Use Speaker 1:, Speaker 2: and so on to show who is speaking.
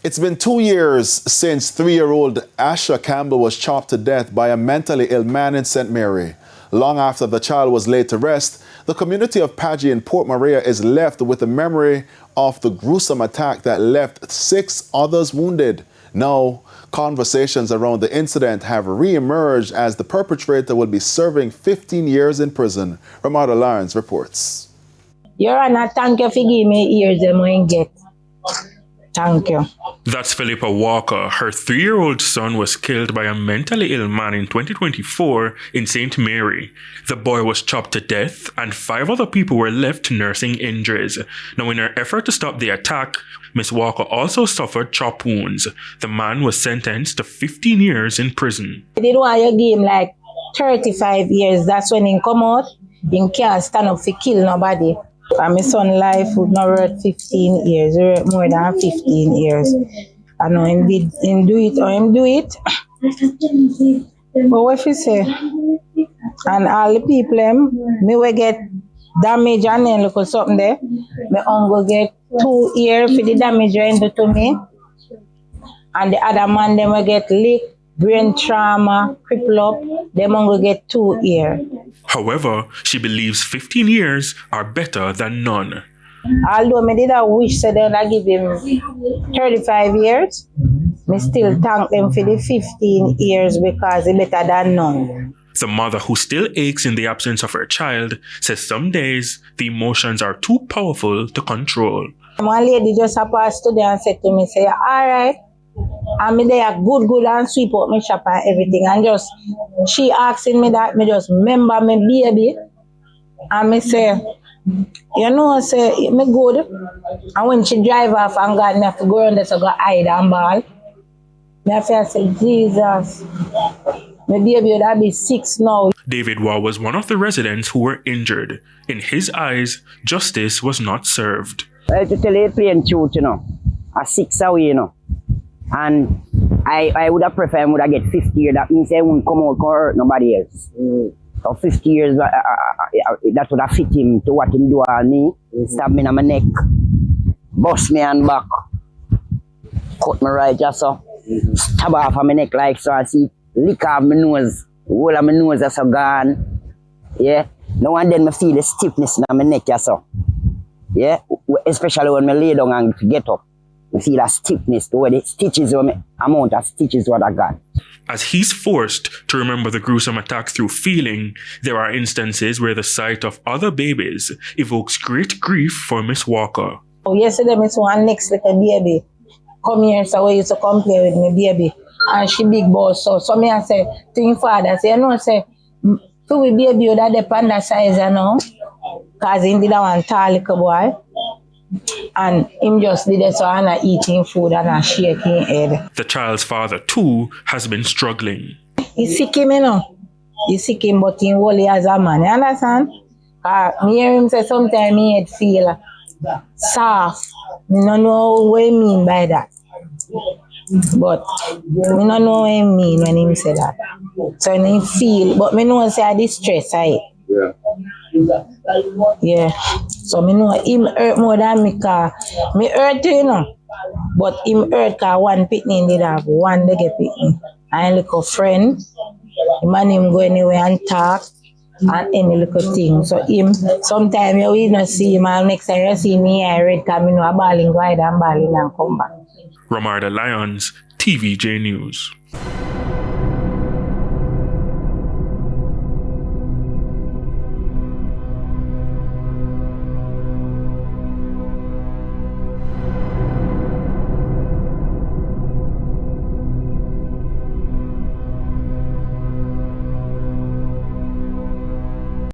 Speaker 1: It's been 2 years since 3-year-old Asha Campbell was chopped to death by a mentally ill man in St. Mary. Long after the child was laid to rest, the community of Pagee in Port Maria is left with the memory of the gruesome attack that left 6 others wounded. Now, conversations around the incident have re-emerged as the perpetrator will be serving 15 years in prison. Ramada Lyons reports.
Speaker 2: Your Honor, thank you for giving me ears them when get. Thank you.
Speaker 3: That's Philippa Walker. Her 3-year-old son was killed by a mentally ill man in 2024 in St. Mary. The boy was chopped to death and 5 other people were left nursing injuries. Now, in her effort to stop the attack, Miss Walker also suffered chop wounds. The man was sentenced to 15 years in prison.
Speaker 2: I did want to give him like 35 years. That's when he come out. He can't stand up to kill nobody. And my son's life would not worth 15 years, more than 15 years. I know him do it or him do it. But what you say? And all the people, me will get damage and then look at something there. Me uncle get 2 years for the damage you do to me. And the other man, them will get lick, brain trauma, cripple up. Them uncle get 2 years.
Speaker 3: However, she believes 15 years are better than none.
Speaker 2: Although I did wish that I give him 35 years, I still thank them for the 15 years because it's better than none.
Speaker 3: The mother, who still aches in the absence of her child, says some days the emotions are too powerful to control.
Speaker 2: One lady just passed today and said to me, say, all right, I'm there good and sweep up my shop and everything. And just, she asking me that, me just remember my baby. And me say, you know, say, me good. And when she drive off and God, me have to go around there to go hide and ball. Me have to say, Jesus, my baby would be 6 now.
Speaker 3: David Waugh was one of the residents who were injured. In his eyes, justice was not served.
Speaker 4: I have to tell you the plain truth, you know. A 6 away, you know. And I would have preferred I would have get 50 years. That means I won't come out and hurt nobody else. So 50 years, that would have fit him to what him do on me. Stab me in my neck, bust me on back, cut me right just so, stab off of my neck like so. I see lick off my nose, whole of my nose just so gone. Yeah. Now and then I feel the stiffness in my neck just so. Yeah. Especially when I lay down and get up. I feel a stiffness to where the stitches, amount of stitches what I got.
Speaker 3: As he's forced to remember the gruesome attack through feeling, there are instances where the sight of other babies evokes great grief for Miss Walker.
Speaker 2: Oh, yesterday, Miss one next little baby come here, so we used to come play with my baby. And she big boss, so me I say to him father, say, you know, say, for we baby, you that depend that size, you know, because he did one tall little boy. And him just did it so I'm not eating food and I'm shaking head.
Speaker 3: The child's father, too, has been struggling.
Speaker 2: He's sick him, you know. He's sick him, but he's only as a man, you understand? Me hear him say sometimes he head feel soft. I don't know what he mean by that. But I don't know what he mean when he say that. So when he feel, but I know say I distress, right? Yeah. Yeah. So I know him hurt more than me car. Me hurt too, you know. But him hurt car one pitney did have one they get pitney. And like a friend. Him and him go anywhere and talk and any little thing. So him sometimes you will not see him and next time you see me I read coming a balling go and balling and come back.
Speaker 3: Ramada Lyons, TVJ News.